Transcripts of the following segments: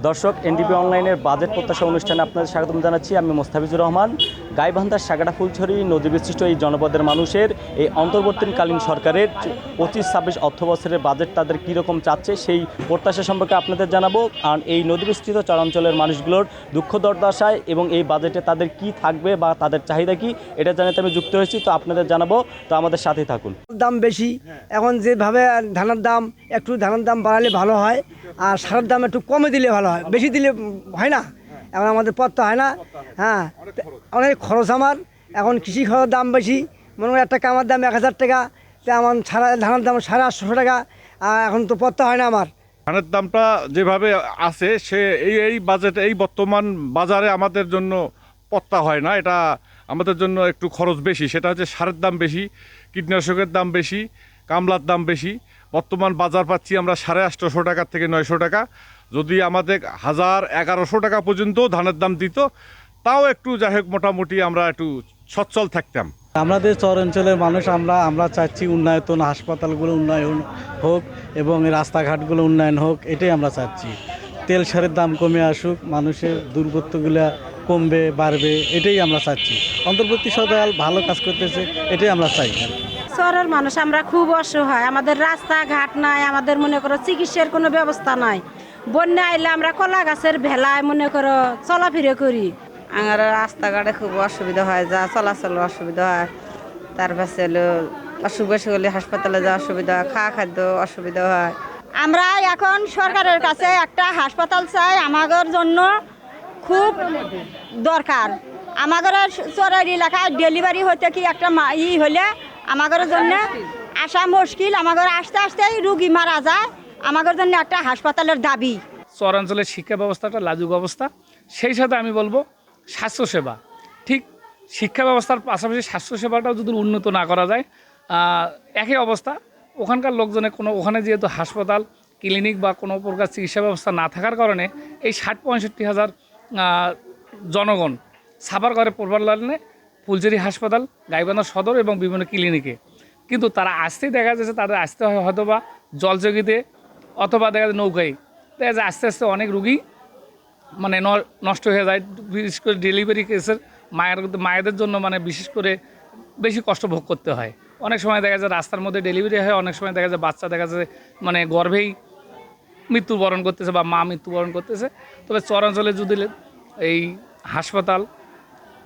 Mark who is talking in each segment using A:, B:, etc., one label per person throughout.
A: দর্শক, এনডিপি অনলাইনের বাজেট প্রত্যাশা অনুষ্ঠানে আপনাদের স্বাগতম জানাচ্ছি। আমি মোস্তাফিজুর রহমান। গাইবান্ধার সাগাটা ফুলছড়ি নদী বিশিষ্ট এই জনপদের মানুষের এই অন্তর্বর্তীকালীন সরকারের 25-26 অর্থ বছরের বাজেট তাদের কীরকম চাচ্ছে সেই প্রত্যাশা সম্পর্কে আপনাদের জানাবো। কারণ এই নদী বিস্তৃত চরাঞ্চলের মানুষগুলোর দুঃখ দুর্দশায় এবং এই বাজেটে তাদের কি থাকবে বা তাদের চাহিদা কি, এটা জানাতে আমি যুক্ত হয়েছি। তো আপনাদের জানাবো, তো আমাদের সাথেই থাকুন।
B: দাম বেশি এখন, যেভাবে ধানের দাম একটু ধানের দাম বাড়ালে ভালো হয়, আর সারের দাম একটু কমে দিলে ভালো হয়, বেশি দিলে হয় না। এখন আমাদের পথ হয় না, হ্যাঁ অনেক খরচ আমার। এখন কৃষি খরচ দাম বেশি, মনে হয় একটা কামার দাম 1000 টাকা, তেমন ধানের দাম 850 টাকা। এখন তো পথ হয় না আমার।
C: ধানের দামটা যেভাবে আছে সে এই বাজেটে এই বর্তমান বাজারে আমাদের জন্য পত্তা হয় না। এটা আমাদের জন্য একটু খরচ বেশি। সেটা হচ্ছে সারের দাম বেশি, কীটনাশকের দাম বেশি, কামলার দাম বেশি। বর্তমান বাজার পাচ্ছি আমরা 850 টাকা থেকে 900 টাকা। যদি আমাদের 1100 টাকা পর্যন্ত ধানের দাম দিত, তাও একটু যাই হোক মোটামুটি আমরা একটু সচ্ছল থাকতাম।
D: আমাদের চর অঞ্চলের মানুষ আমরা চাচ্ছি উন্নয়ন, হাসপাতালগুলো উন্নয়ন হোক এবং রাস্তাঘাটগুলো উন্নয়ন হোক, এটাই আমরা চাচ্ছি। তেল সারের দাম কমে আসুক, মানুষের দুর্গতগুলো কমবে বাড়বে, এটাই আমরা চাচ্ছি। অন্তর্বর্তী সরকার ভালো কাজ করতেছে, এটাই আমরা চাই।
E: শহরের মানুষ আমরা খুব অসহায়, আমাদের রাস্তাঘাট নাই, আমাদের মনে করো চিকিৎসার কোনো ব্যবস্থা নাই। বন্যা আইলে আমরা কলা গাছের ভেলায় মনে করো চলাফেরা করি।
F: আমার রাস্তাঘাটে খুব অসুবিধা হয়, যা চলাচল অসুবিধা হয়। তারপরে হলো অসুখ বেশি হলে হাসপাতালে যাওয়া অসুবিধা হয়, খাওয়া খাদ্য অসুবিধা হয়।
G: আমরা এখন সরকারের কাছে একটা হাসপাতাল চাই, আমাদের জন্য খুব দরকার। আমাদের চরের এলাকায় ডেলিভারি হতে কি একটা হলে আমাদের জন্য আসা মুশকিল, আমাদের আস্তে আস্তেই রুগী মারা যায়। আমাদের জন্য একটা হাসপাতালের দাবি।
H: চরাঞ্চলের শিক্ষা ব্যবস্থাটা লাজুক অবস্থা। সেই সাথে আমি বলবো স্বাস্থ্যসেবা, ঠিক শিক্ষা ব্যবস্থার পাশাপাশি স্বাস্থ্যসেবাটাও যদি উন্নত না করা যায়, একই অবস্থা। ওখানকার লোকজনের ওখানে যেহেতু হাসপাতাল, ক্লিনিক বা কোনো প্রকার চিকিৎসা ব্যবস্থা না থাকার কারণে এই 60-65 হাজার জনগণ সাফার করে পড়বার লাগলে ফুলছড়ি হাসপাতাল, গাইবান্ধা সদর এবং বিভিন্ন ক্লিনিকে। কিন্তু তারা আসতেই দেখা যাচ্ছে তাদের আসতে হয় হয়তো বা জলযোগীতে অথবা দেখা যায় নৌকায়। দেখা যায় আস্তে আস্তে অনেক রুগী মানে নষ্ট হয়ে যায়। বিশেষ করে ডেলিভারি কেসের মায়েদের জন্য মানে বিশেষ করে বেশি কষ্ট ভোগ করতে হয়। অনেক সময় দেখা যায় রাস্তার মধ্যে ডেলিভারি হয়, অনেক সময় দেখা যায় বাচ্চা দেখা যায় মানে গর্ভেই মৃত্যুবরণ করতেছে বা মা মৃত্যুবরণ করতেছে। তবে চরাঞ্চলে যদি এই হাসপাতাল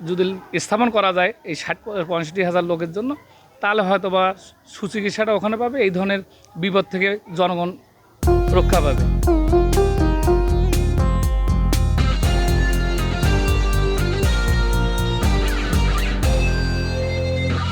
H: যদি স্থাপন করা যায় এই 60-65 হাজার লোকের জন্য, তাহলে হয়তো বা সুচিকিৎসাটা ওখানে পাবে, এই ধরনের বিপদ থেকে জনগণ রক্ষা পাবে।